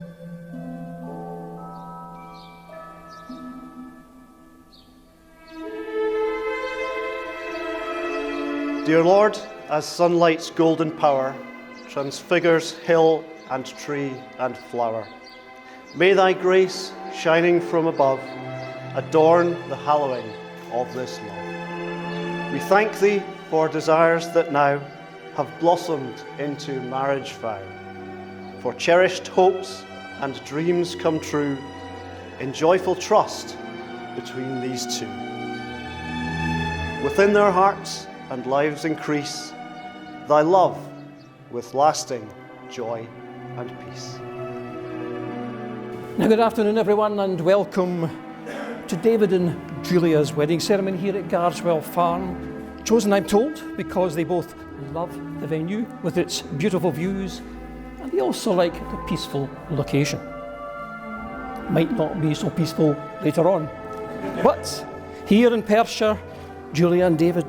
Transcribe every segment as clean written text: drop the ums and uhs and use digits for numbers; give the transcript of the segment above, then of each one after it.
Dear Lord, as sunlight's golden power transfigures hill and tree and flower, may thy grace, shining from above, adorn the hallowing of this love. We thank thee for desires that now have blossomed into marriage vow, for cherished hopes and dreams come true in joyful trust between these two. Within their hearts and lives increase thy love with lasting joy and peace. Now, good afternoon, everyone, and welcome to David and Julia's wedding ceremony here at Guardswell Farm. Chosen, I'm told, because they both love the venue with its beautiful views, and they also like the peaceful location. Might not be so peaceful later on, but here in Perthshire, Julia and David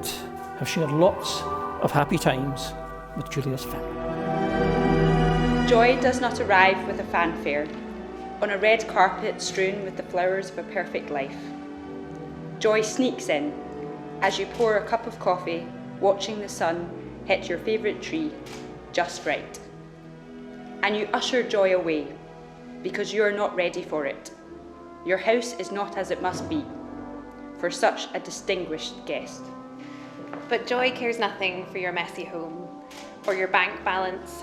have shared lots of happy times with Julia's family. Joy does not arrive with a fanfare, on a red carpet strewn with the flowers of a perfect life. Joy sneaks in as you pour a cup of coffee, watching the sun hit your favourite tree just right. And you usher joy away because you are not ready for it. Your house is not as it must be for such a distinguished guest. But joy cares nothing for your messy home, or your bank balance,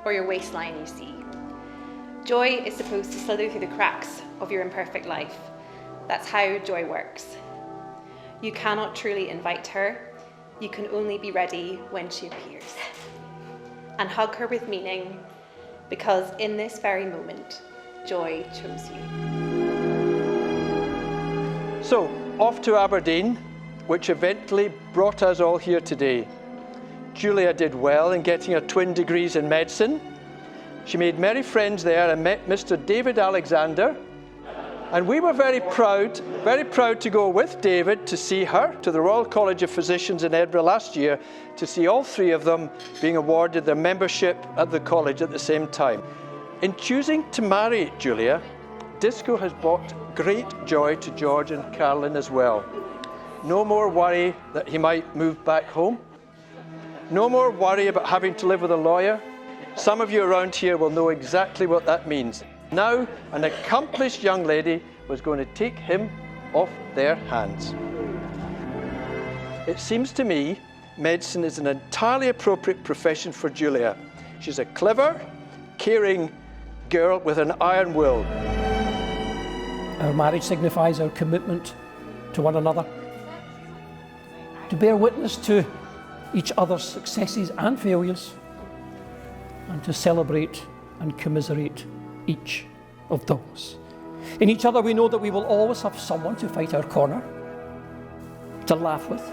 or your waistline, you see. Joy is supposed to slither through the cracks of your imperfect life. That's how joy works. You cannot truly invite her. You can only be ready when she appears. And hug her with meaning, because in this very moment, joy chose you. So, off to Aberdeen, which eventually brought us all here today. Julia did well in getting her twin degrees in medicine. She made merry friends there and met Mr. David Alexander. And we were very proud to go with David to see her to the Royal College of Physicians in Edinburgh last year, to see all three of them being awarded their membership at the college at the same time. In choosing to marry Julia, Disco has brought great joy to George and Carolyn as well. No more worry that he might move back home. No more worry about having to live with a lawyer. Some of you around here will know exactly what that means. Now, an accomplished young lady was going to take him off their hands. It seems to me medicine is an entirely appropriate profession for Julia. She's a clever, caring girl with an iron will. Our marriage signifies our commitment to one another, to bear witness to each other's successes and failures, and to celebrate and commiserate each of those. In each other, we know that we will always have someone to fight our corner, to laugh with,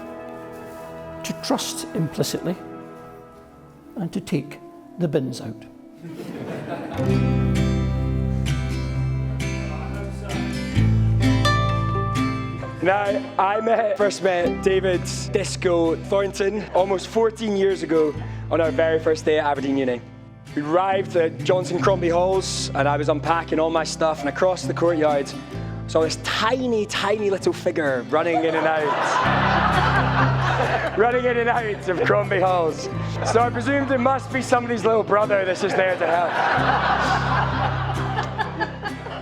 to trust implicitly, and to take the bins out. Now, I first met David Disco Thornton almost 14 years ago on our very first day at Aberdeen Uni. We arrived at Johnson Crombie Halls and I was unpacking all my stuff, and across the courtyard saw this tiny, tiny little figure running in and out. Running in and out of Crombie Halls. So I presumed it must be somebody's little brother that's just there to help.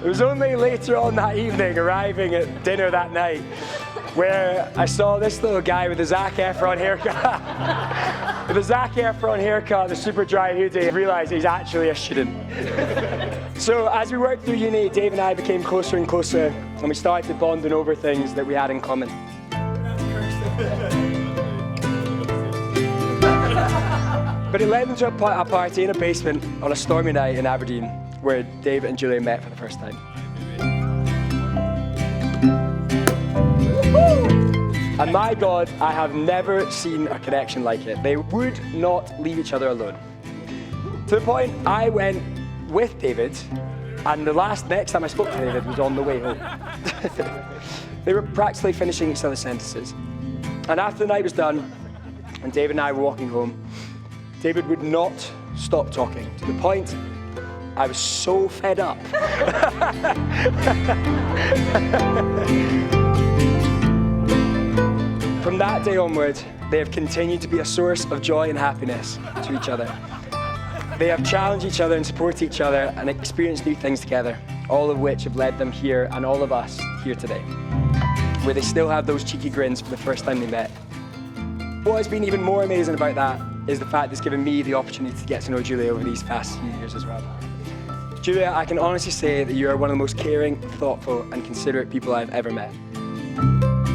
It was only later on that evening, arriving at dinner that night, where I saw this little guy with a Zac Efron haircut. With a Zac Efron haircut, the super dry hoodie, I realised he's actually a student. So as we worked through uni, Dave and I became closer and closer, and we started bonding over things that we had in common. But it led into a party in a basement on a stormy night in Aberdeen, where Dave and Julia met for the first time. And my God, I have never seen a connection like it. They would not leave each other alone. To the point, I went with David, and the next time I spoke to David was on the way home. They were practically finishing each other's sentences. And after the night was done, and David and I were walking home, David would not stop talking, to the point I was so fed up. From that day onward, they have continued to be a source of joy and happiness to each other. They have challenged each other and supported each other and experienced new things together, all of which have led them here and all of us here today, where they still have those cheeky grins for the first time they met. What has been even more amazing about that is the fact it's given me the opportunity to get to know Julia over these past few years as well. Julia, I can honestly say that you are one of the most caring, thoughtful and considerate people I've ever met.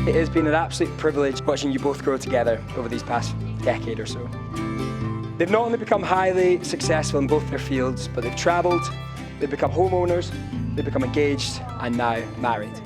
It has been an absolute privilege watching you both grow together over these past decade or so. They've not only become highly successful in both their fields, but they've travelled, they've become homeowners, they've become engaged and now married.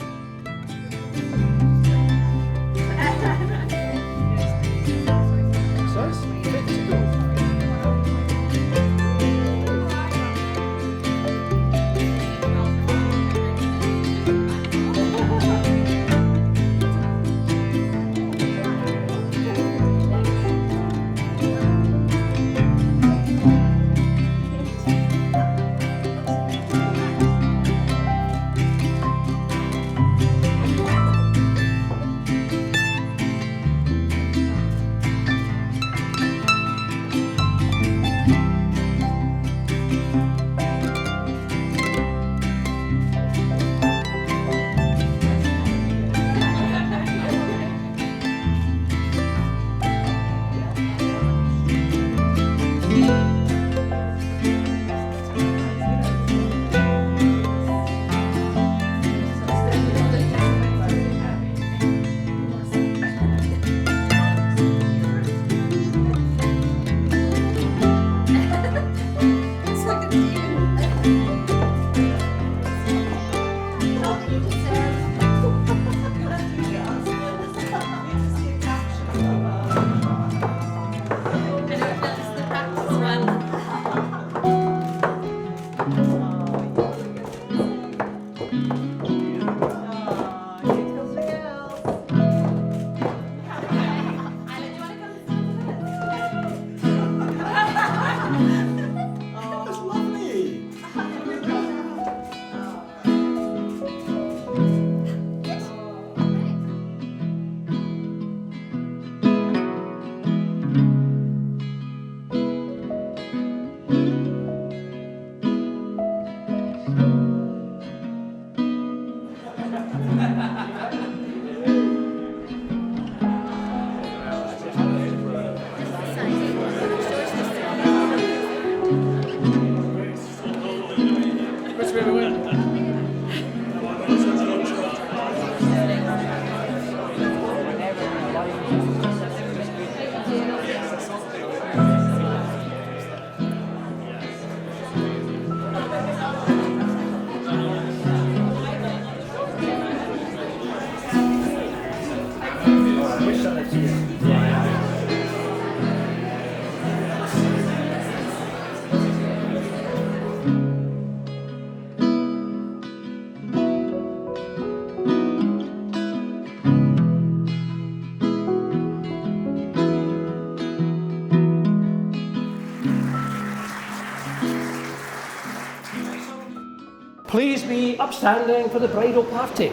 Please be upstanding for the bridal party.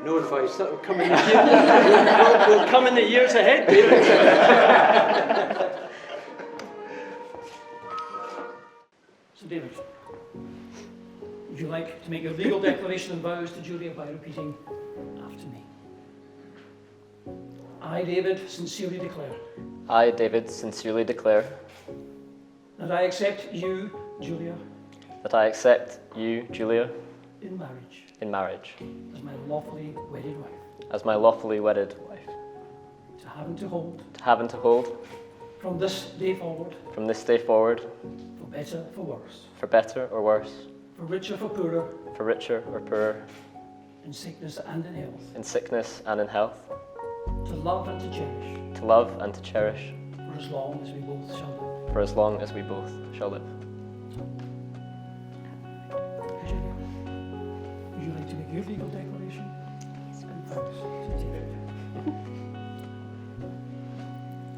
No advice. That will come in the will come in the years ahead, David. So, David, would you like to make your legal declaration and vows to Julia by repeating after me? I, David, sincerely declare I, David, sincerely declare that I accept you, Julia, that I accept you, Julia, in marriage in marriage as my lawfully wedded wife, as my lawfully wedded wife, to have and to hold to have and to hold from this day forward, from this day forward, for better, for worse, for better or worse, for richer, for poorer, for richer or poorer, in sickness and in health, in sickness and in health, to love and to cherish, to love and to cherish, for as long as we both shall live. for as long as we both shall live. Julia, would you like to make your legal declaration and vows to David?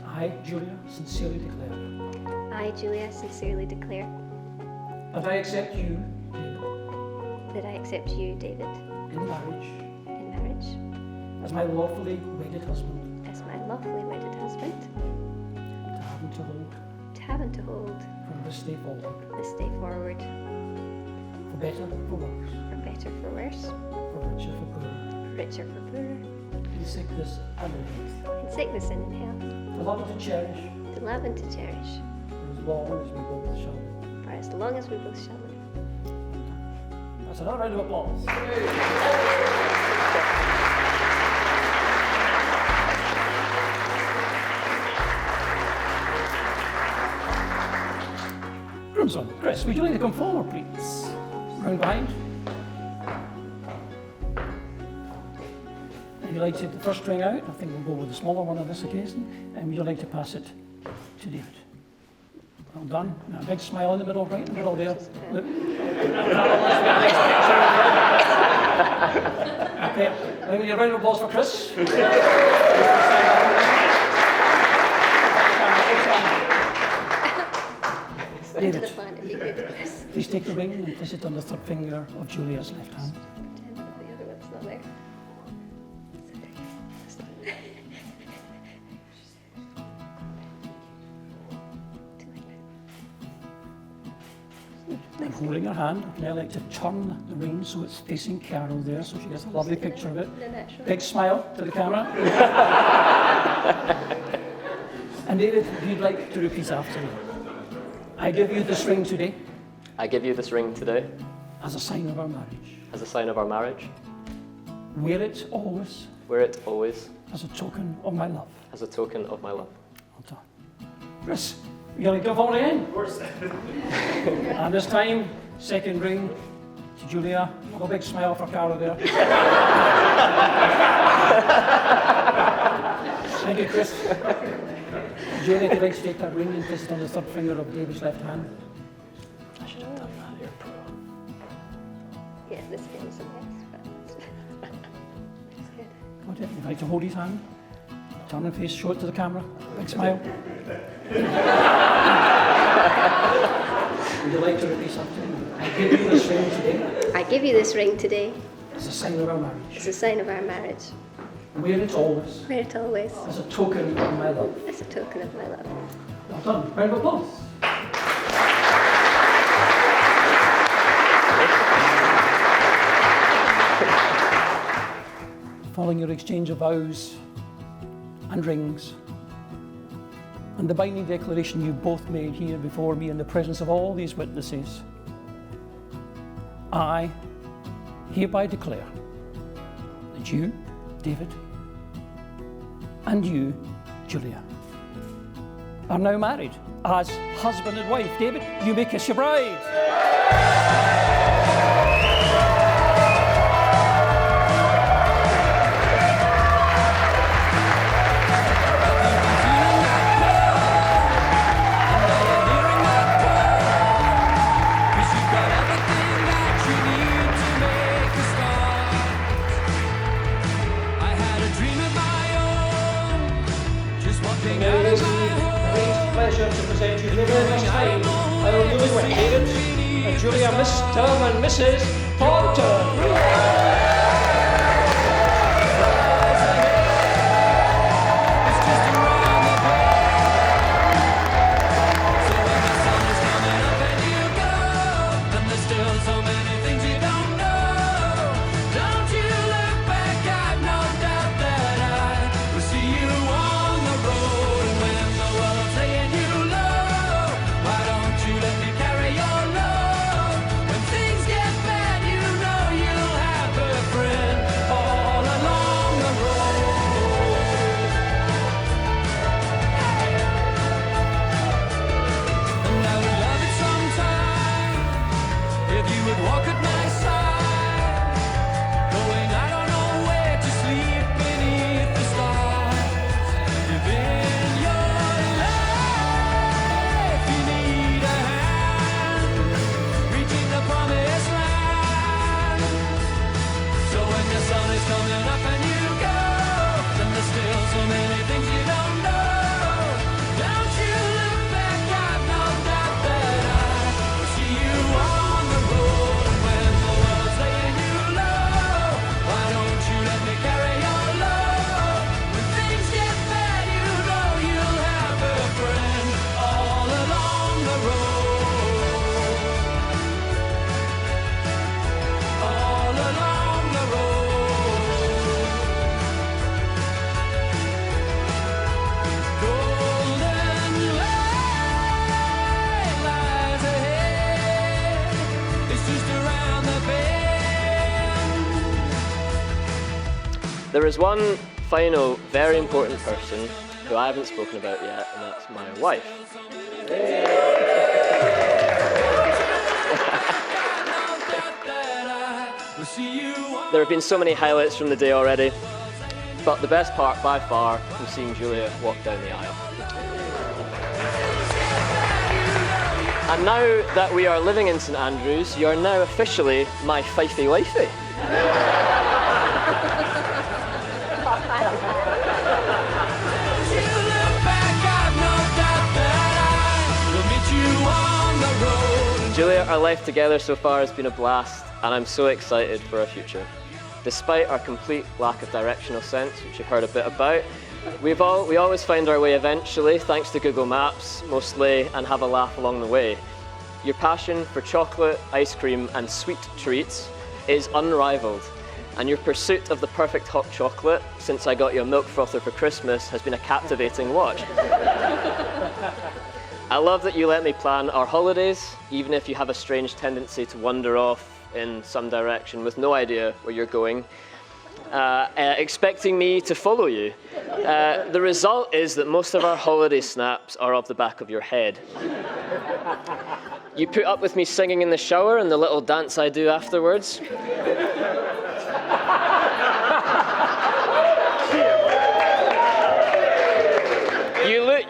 I, Julia, sincerely declare I, Julia, sincerely declare that I accept you, David, that I accept you, David, in marriage in marriage as my lawfully wedded husband, as my lawfully wedded husband, to have and to hold to have and to hold from this day forward, this day forward, for better, for worse, for better, for worse, for richer, for poorer, for richer, for poorer, in sickness and in health, in sickness and in health, to love and to cherish, to love and to cherish, for as long as we both shall live. for as long as we both shall live. That's another round of applause. Groomsman, Chris, would you like to come forward, please? Round behind. Would you like to take the first ring out? I think we'll go with the smaller one on this occasion. And would you like to pass it to David? Well done. Now, a big smile in the middle, right in the middle there. Look. Okay, now we need a round of applause for Chris. Into David, the plan if you could, Chris. please take the ring and place it on the third finger of Julia's left hand. Pretend that the other one's not there. And holding her hand, I'd now like to turn the ring so it's facing Carol there, so she gets a lovely picture of it. The natural. Big smile to the camera. And David, if you'd like to repeat after me. I give you this ring today I give you this ring today as a sign of our marriage. as a sign of our marriage. Wear it always Wear it always as a token of my love. as a token of my love. Well done. Chris, you gonna go forward again? Of course. And this time, second ring to Julia. A big smile for Carol there. Thank you, Chris. Julia, if you'd like to take that ring and place it on the third finger of David's left hand. I should have done that. You're pro. Yeah, this feels a mess, but it's good. Go ahead. You'd like to hold his hand, turn and face, show it to the camera. Big smile. Would you like to repeat something? I give you this ring today I give you this ring today as a sign of our marriage. as a sign of our marriage. Wear it always Wear it always as a token of my love. as a token of my love. Well done. Round of applause. Following your exchange of vows and rings, and the binding declaration you both made here before me in the presence of all these witnesses, I hereby declare that you, David, and you, Julia, are now married as husband and wife. David, you may kiss your bride. Pleasure to present you for the very first time our newlywed David and Julia, Mr. and Mrs. Thornton. the sun is coming up and you go, then there's still so many things you don't know. Don't you look back, I've no doubt that I will see you on the road. And when the world's laying you low, why don't you let me carry your load? When things get bad, you know you'll have a friend all along the road. All along the road. Golden light lies ahead. It's just around the bend. There is one final, very important person who I haven't spoken about yet, and that's my wife. There have been so many highlights from the day already, but the best part by far was seeing Julia walk down the aisle. And now that we are living in St Andrews, you are now officially my fifey wifey. Julia, our life together so far has been a blast, and I'm so excited for our future. Despite our complete lack of directional sense, which you've heard a bit about, we always find our way eventually, thanks to Google Maps mostly, and have a laugh along the way. Your passion for chocolate, ice cream, and sweet treats is unrivaled, and your pursuit of the perfect hot chocolate, since I got you a milk frother for Christmas, has been a captivating watch. I love that you let me plan our holidays, even if you have a strange tendency to wander off in some direction with no idea where you're going, expecting me to follow you. The result is that most of our holiday snaps are off the back of your head. You put up with me singing in the shower and the little dance I do afterwards.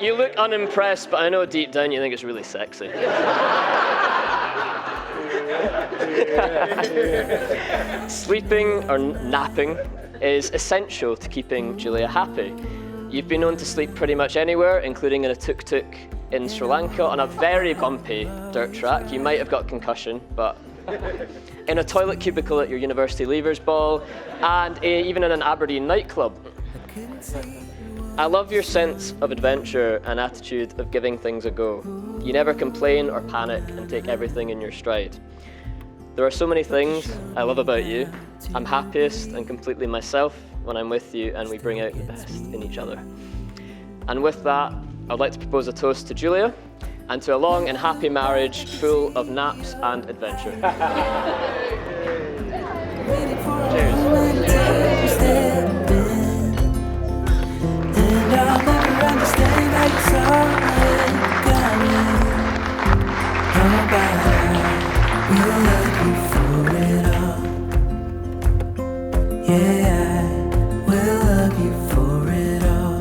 You look unimpressed, but I know deep down you think it's really sexy. Sleeping or napping is essential to keeping Julia happy. You've been known to sleep pretty much anywhere, including in a tuk-tuk in Sri Lanka on a very bumpy dirt track. You might have got concussion, but in a toilet cubicle at your university leavers ball, and even in an Aberdeen nightclub. I love your sense of adventure and attitude of giving things a go. You never complain or panic and take everything in your stride. There are so many things I love about you. I'm happiest and completely myself when I'm with you, and we bring out the best in each other. And with that, I'd like to propose a toast to Julia and to a long and happy marriage full of naps and adventure. Cheers. I'll never understand how you saw it coming. Oh, but I will love you for it all. Yeah, I will love you for it all.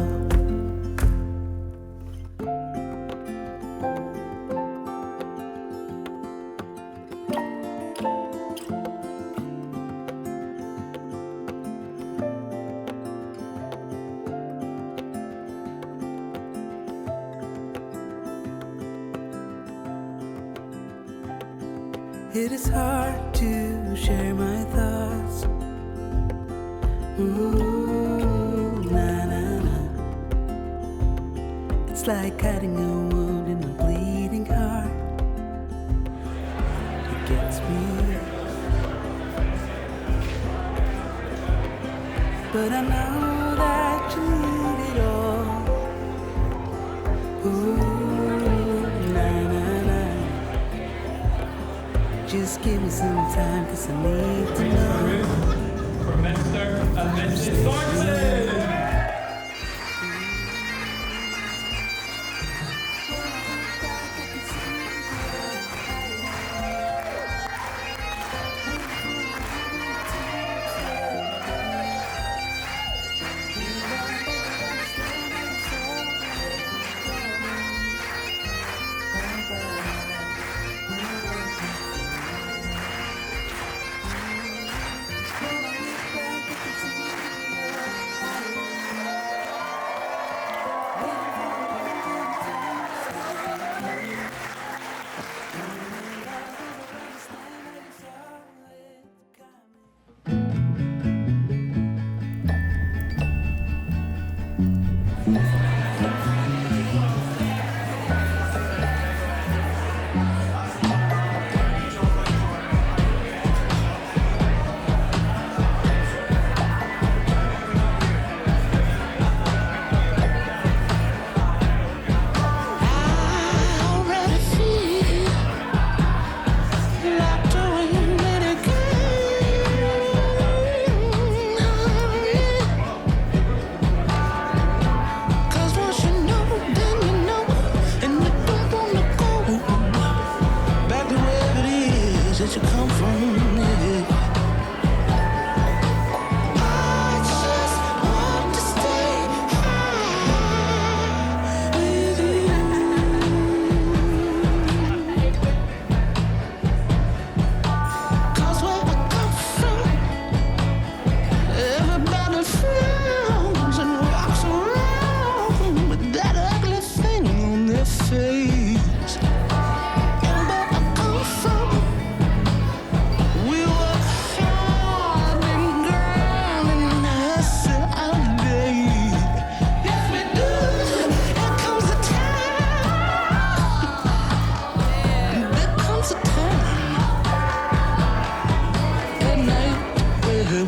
It is hard to share my thoughts. Ooh, na na na. It's like cutting a wound in a bleeding heart. It gets me, but I know that you need it all. Ooh, na na na. Just give me some time, 'cause I need to know. For Mr. and Mrs. Thornton.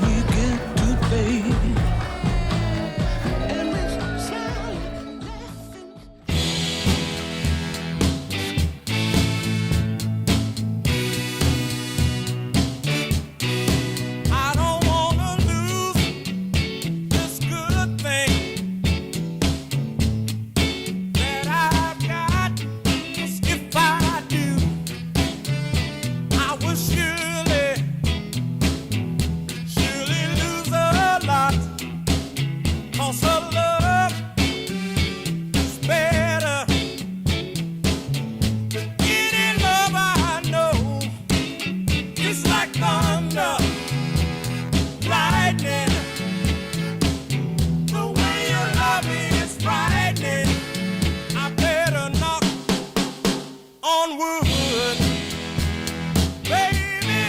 we get to play. I don't wanna lose this good thing that I've got. 'Cause if I do, I will surely lose a lot. 'Cause her love is better than any love I know. It's like thunder, lightning. The way you love me is frightening. I better knock on wood, baby.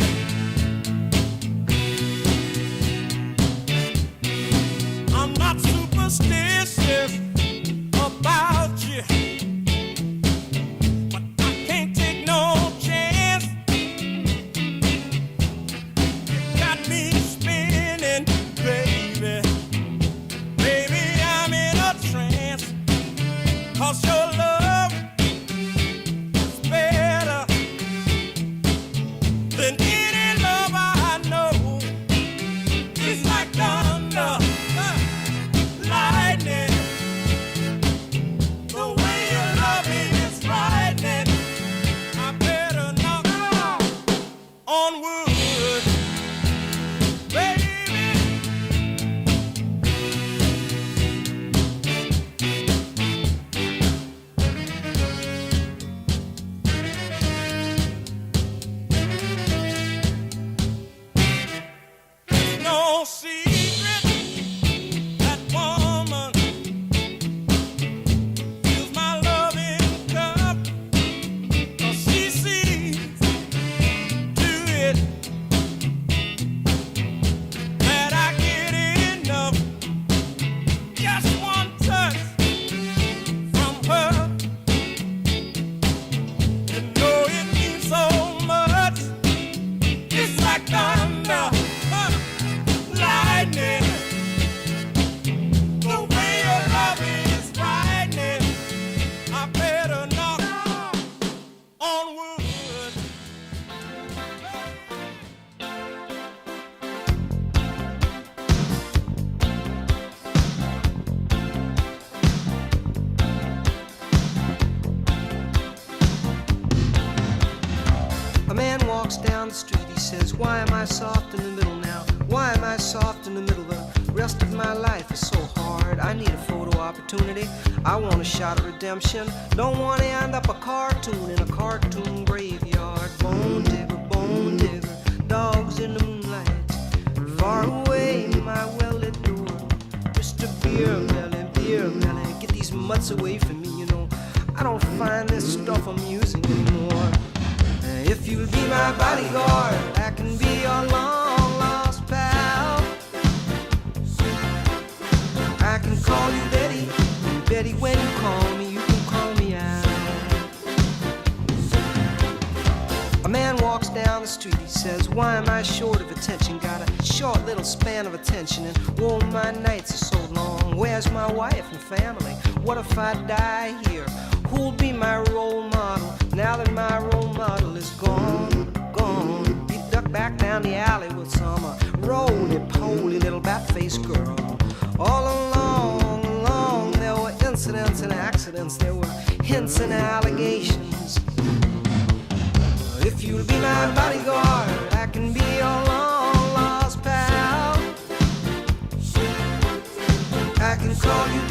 I'm not superstitious about you, but I can't take no chance. Got me spinning, baby. Baby, I'm in a trance. 'Cause your love is better than any love I know. It's like thunder, lightning. The way you love me is frightening. I better knock on wood, baby. It's no secret that woman fills my loving cup. 'Cause she sees to it that I get enough. Just one touch from her, you know it means so much. It's like thunder, lightning. The way you love me is frightening. I better knock on wood. A man walks down the street, he says, why am I soft in the middle now? Why am I soft in the middle? The rest of my life is so hard. I need a photo opportunity. I want a shot of redemption. Don't want to end up a cartoon in a cartoon graveyard. Bone digger, dogs in the moonlight. Far away, my well-lit door. Mr. Beer Melly, get these mutts away from me, you know. I don't find this stuff amusing anymore. If you'll be my bodyguard, I can be your long-lost pal. I can call you Betty, and Betty, when you call me, you can call me out. A man walks down the street, he says, why am I short of attention? Got a short little span of attention, and whoa, my nights are so long. Where's my wife and family? What if I die here? Who'll be my role model now that my role model is gone? He ducked back down the alley with some roly-poly little bat-faced girl. All along, there were incidents and accidents, there were hints and allegations. If you'll be my bodyguard, I can be your long-lost pal. I can call you